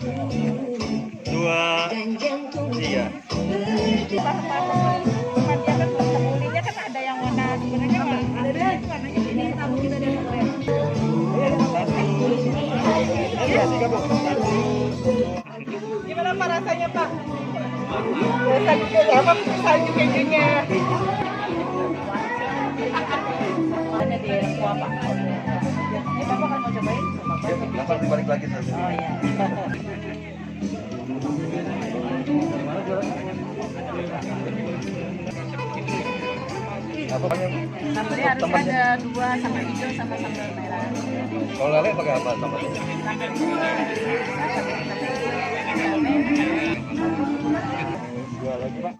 2, 3. Kemudiannya kan ada yang warna sebenarnya warnanya ini tamu kita dari gimana Pak rasanya Pak? Rasa juga apa salju kejunya? Ada di kuah Pak. Ini Bapak kan mau cobain? Bapak dibalik lagi saja. Oh iya. Apa banyak? Sambalnya harus ada 2 sambal hijau sama sambal merah. Kalau lele pakai apa sambalnya? Dua lagi Pak.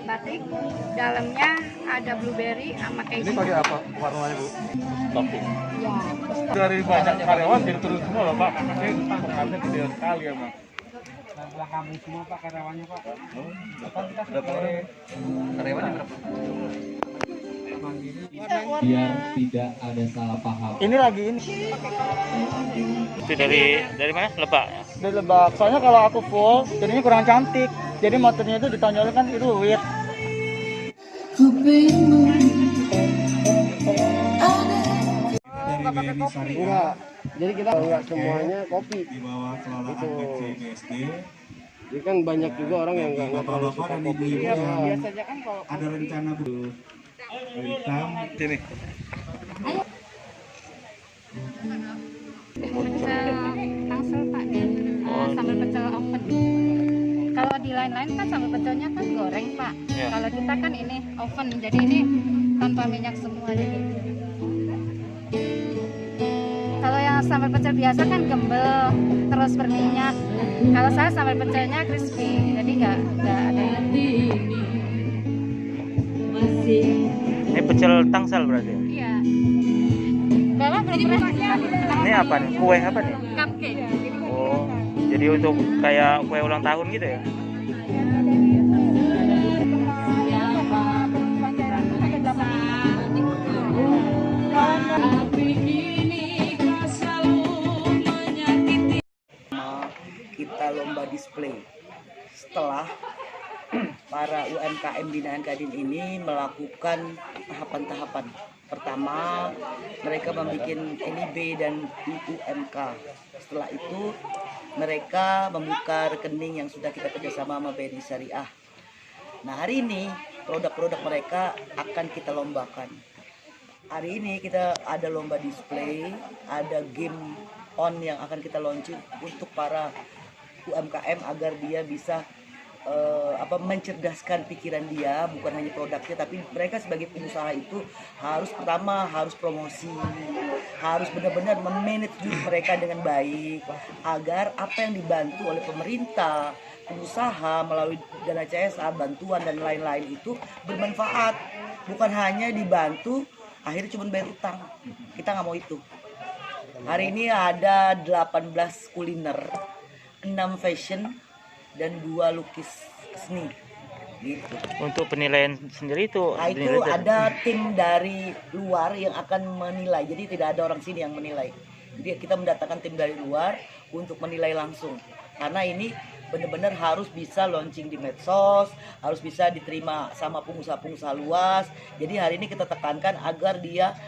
Batik, dalamnya ada blueberry sama keju. Ini pakai apa warnanya Bu? Topping. Ya. Dari banyak karyawan jadi turun semua loh Pak, makanya penghasilnya gede sekali ya Pak. Setelah kami semua Pak karyawannya Pak. Berapa orang? Karyawannya berapa? Biar tidak ada salah paham. Ini lagi ini Itu dari mana? Lebak ya? dari Lebak. Soalnya kalau aku full jadinya kurang cantik. Jadi motifnya itu ditonjolkan itu weird. Enggak, jadi kita enggak semuanya kopi. Di bawah kelolaan BCBSD. Jadi kan banyak juga orang yang enggak terlalu Bapak-bapak suka dan kopi. ibu-ibu Ya, yang Biasanya kan kalau ada rencana hitam. Sini. Pecel tangsel Pak, sambal pecel oven. Kalau di lain-lain kan sambal pecelnya kan goreng Pak. Ya. Kalau kita kan ini oven, jadi ini tanpa minyak semua jadi. Kalau yang sambal pecel biasa kan gembel, terus berminyak. Kalau saya sambal pecelnya crispy, jadi nggak ada. Ini pecel tangsel berarti ya? Iya. Bapak belum pernah. Ini apa nih? Kue apa nih? Cupcake. Oh, jadi untuk kayak kue ulang tahun gitu ya? Kita lomba display setelah para UMKM binaan Kadin ini melakukan tahapan-tahapan. Pertama, mereka membuat NIB dan UMK. Setelah itu, mereka membuka rekening yang sudah kita kerjasama sama BNI Syariah. Nah, hari ini produk-produk mereka akan kita lombakan. Hari ini kita ada lomba display, ada game on yang akan kita launching untuk para UMKM agar dia bisa mencerdaskan pikiran dia, bukan hanya produknya, tapi mereka sebagai pengusaha itu harus pertama harus promosi, harus benar-benar memanage duit mereka dengan baik agar apa yang dibantu oleh pemerintah, pengusaha melalui dana CSR, bantuan dan lain-lain itu bermanfaat, bukan hanya dibantu akhirnya cuma bayar utang. Kita nggak mau itu. Hari ini ada 18 kuliner, 6 fashion, dan 2 lukis seni gitu. Untuk penilaian sendiri itu? Nah, itu ada tim dari luar yang akan menilai, jadi tidak ada orang sini yang menilai. Jadi kita mendatangkan tim dari luar untuk menilai langsung, karena ini benar-benar harus bisa launching di medsos, harus bisa diterima sama pengusaha-pengusaha luas. Jadi hari ini kita tekankan agar dia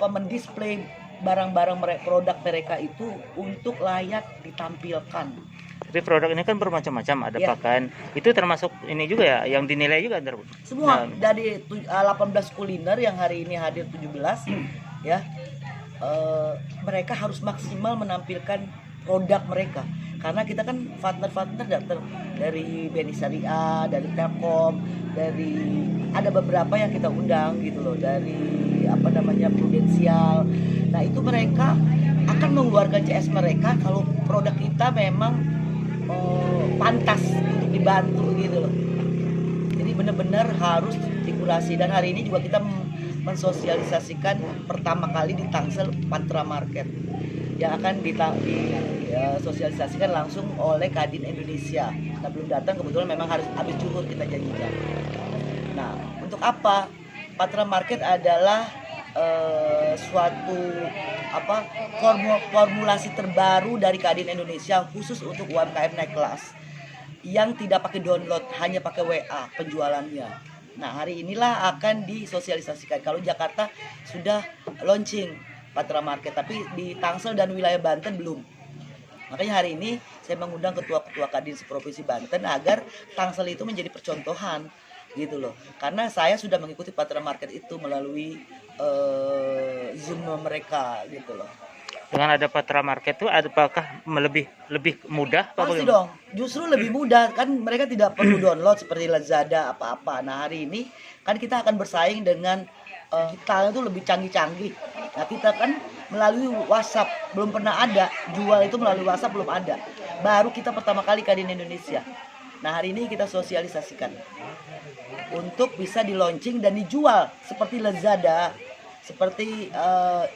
mendisplay barang-barang produk mereka itu untuk layak ditampilkan. Tapi produk ini kan bermacam-macam, ada Ya. pakaian. Itu termasuk ini juga ya, yang dinilai juga ntar, Bu? Semua Nah, dari 18 kuliner yang hari ini hadir 17 ya. Mereka harus maksimal menampilkan produk mereka. Karena kita kan partner-partner datang dari BNI Syariah, dari Telkom, dari ada beberapa yang kita undang gitu loh, dari Prudensial. Nah, itu mereka akan mengeluarkan CS mereka kalau produk kita memang pantas untuk dibantu gitu loh. Jadi benar-benar harus dikurasi, dan hari ini juga kita mensosialisasikan pertama kali di Tangsel Patra Market yang akan disosialisasikan langsung oleh Kadin Indonesia. Nah, belum datang, kebetulan memang harus habis zuhur kita janjikan. Nah, untuk apa? Patra Market adalah suatu formulasi terbaru dari Kadin Indonesia khusus untuk UMKM naik kelas yang tidak pakai download, hanya pakai WA penjualannya. Nah, hari inilah akan disosialisasikan. Kalau Jakarta sudah launching Patra Market, tapi di Tangsel dan wilayah Banten belum. Makanya hari ini saya mengundang ketua-ketua Kadin seprovinsi Banten agar Tangsel itu menjadi percontohan gitu loh. Karena saya sudah mengikuti Patra Market itu melalui Zoom mereka gitu loh. Dengan ada Patra Market itu apakah lebih mudah? Pasti dong, justru lebih mudah kan, mereka tidak perlu download seperti Lazada apa-apa. Nah, hari ini kan kita akan bersaing dengan kita itu lebih canggih-canggih. Nah, kita kan melalui WhatsApp belum pernah ada, jual itu melalui WhatsApp belum ada. Baru kita pertama kali Kadin Indonesia. Nah, hari ini kita sosialisasikan untuk bisa di launching dan dijual seperti Lazada, seperti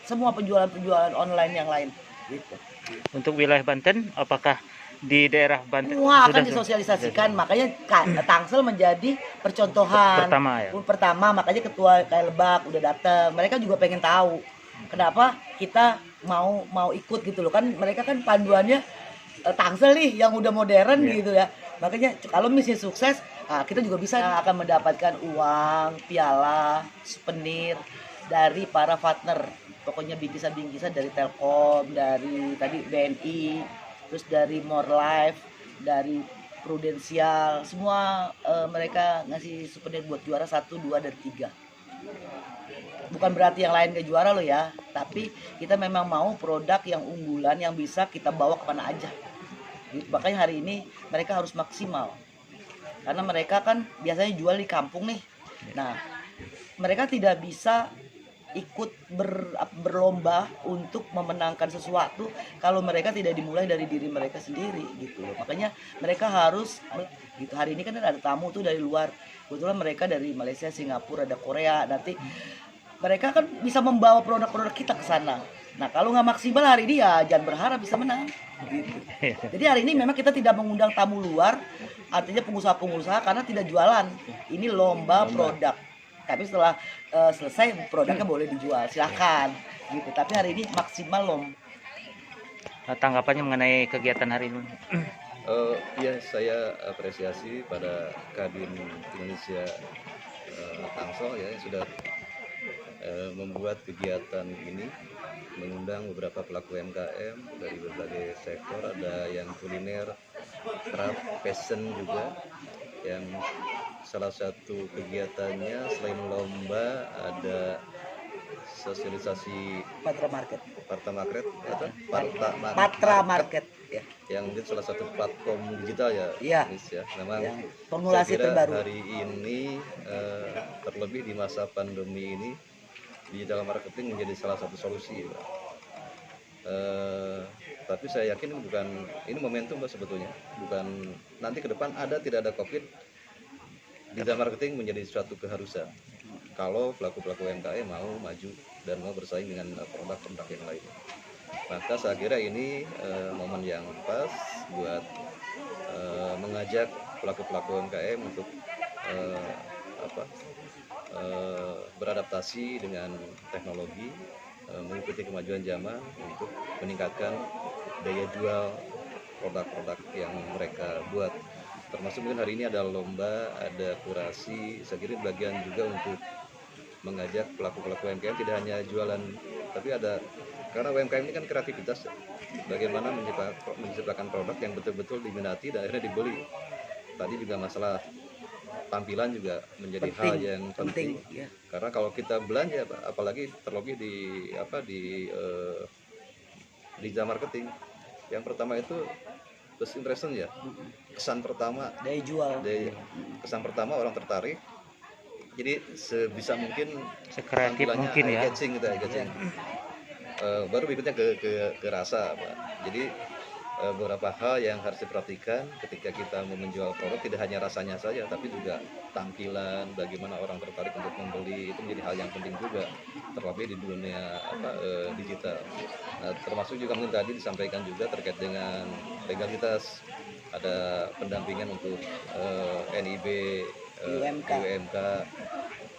semua penjualan online yang lain gitu. Untuk wilayah Banten, apakah di daerah Banten semua akan disosialisasikan? Makanya Tangsel menjadi percontohan pertama, makanya ketua kayak Lebak udah datang, mereka juga pengen tahu kenapa kita mau ikut gitu loh. Kan mereka kan panduannya Tangsel nih yang udah modern gitu ya. Makanya kalau misalnya sukses, kita juga bisa akan mendapatkan uang, piala, souvenir dari para partner, pokoknya bingkisan-bingkisan dari Telkom, dari tadi BNI, terus dari More Life, dari Prudensial, semua mereka ngasih souvenir buat juara 1, 2, dan 3. Bukan berarti yang lain gak juara loh ya, tapi kita memang mau produk yang unggulan yang bisa kita bawa kemana aja. Makanya hari ini mereka harus maksimal, karena mereka kan biasanya jual di kampung nih. Nah, mereka tidak bisa ikut berlomba untuk memenangkan sesuatu kalau mereka tidak dimulai dari diri mereka sendiri gitu loh. Makanya mereka harus gitu. Hari ini kan ada tamu tuh dari luar, kebetulan mereka dari Malaysia, Singapura, ada Korea. Nanti mereka kan bisa membawa produk-produk kita ke sana. Nah, kalau nggak maksimal hari ini ya jangan berharap bisa menang gitu. Jadi hari ini memang kita tidak mengundang tamu luar, artinya pengusaha-pengusaha, karena tidak jualan. Ini lomba produk. Tapi setelah selesai produknya boleh dijual, silahkan gitu. Tapi hari ini maksimal Tanggapannya mengenai kegiatan hari ini? Ya, saya apresiasi pada Kadin Indonesia Tangsel ya, yang sudah membuat kegiatan ini, mengundang beberapa pelaku UMKM dari berbagai sektor, ada yang kuliner, craft, fashion juga. Yang salah satu kegiatannya selain lomba ada sosialisasi Patra Market ya, yang mungkin salah satu platform digital ya, Indonesia. Memang formulasi terbaru hari ini terlebih di masa pandemi ini, digital marketing menjadi salah satu solusi. Tapi saya yakin ini momentum Mbak, sebetulnya bukan nanti ke depan tidak ada COVID, digital marketing menjadi suatu keharusan kalau pelaku-pelaku UMKM mau maju dan mau bersaing dengan produk-produk yang lain. Maka saya kira ini momen yang pas buat mengajak pelaku-pelaku UMKM untuk beradaptasi dengan teknologi, mengikuti kemajuan zaman untuk meningkatkan daya jual produk-produk yang mereka buat. Termasuk mungkin hari ini ada lomba, ada kurasi. Saya kira bagian juga untuk mengajak pelaku-pelaku UMKM tidak hanya jualan, tapi karena UMKM ini kan kreativitas, bagaimana menciptakan produk yang betul-betul diminati dan akhirnya dibeli. Tadi juga masalah tampilan juga menjadi hal yang penting. Ya. Karena kalau kita belanja, apalagi terlebih di digital marketing, yang pertama itu first impression ya, kesan pertama, daya jual, kesan pertama orang tertarik. Jadi sebisa mungkin sekreatif mungkin ya, catching gitu, baru berikutnya ke rasa Pak. Jadi beberapa hal yang harus diperhatikan ketika kita mau menjual produk, tidak hanya rasanya saja, tapi juga tampilan, bagaimana orang tertarik untuk membeli, itu menjadi hal yang penting juga, terlebih di dunia digital. Nah, termasuk juga mungkin tadi disampaikan juga terkait dengan legalitas, ada pendampingan untuk NIB, UMK,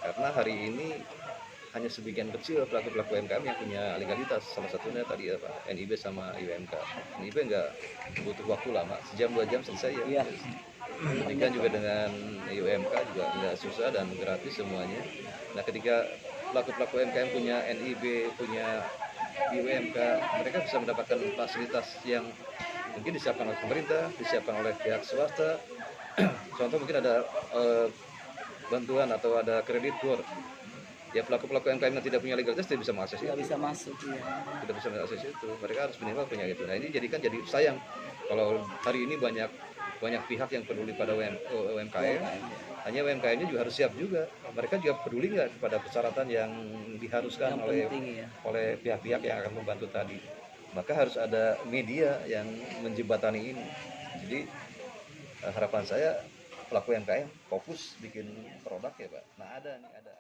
karena hari ini hanya sebagian kecil pelaku-pelaku UMKM yang punya legalitas. Salah satunya tadi apa, NIB sama IUMK. NIB nggak butuh waktu lama, sejam 2 jam selesai ya. Iya. Demikian juga dengan IUMK juga nggak susah dan gratis semuanya. Nah ketika pelaku-pelaku UMKM punya NIB, punya IUMK, mereka bisa mendapatkan fasilitas yang mungkin disiapkan oleh pemerintah, disiapkan oleh pihak swasta. Contoh mungkin ada bantuan atau ada kreditur. Ya pelaku-pelaku UMKM yang tidak punya legalitas tidak bisa mengakses Nggak itu. bisa masuk ya. Tidak bisa mengakses itu. Mereka harus minimal punya itu. Nah ini jadi sayang kalau hari ini banyak pihak yang peduli pada UMKM. Hanya UMKM-nya juga harus siap juga. Mereka juga peduli nggak kepada persyaratan yang diharuskan Yang penting ya. oleh pihak-pihak yang akan membantu tadi. Maka harus ada media yang menjembatani ini. Jadi harapan saya pelaku UMKM fokus bikin produk ya Pak. Nah ada nih, ada.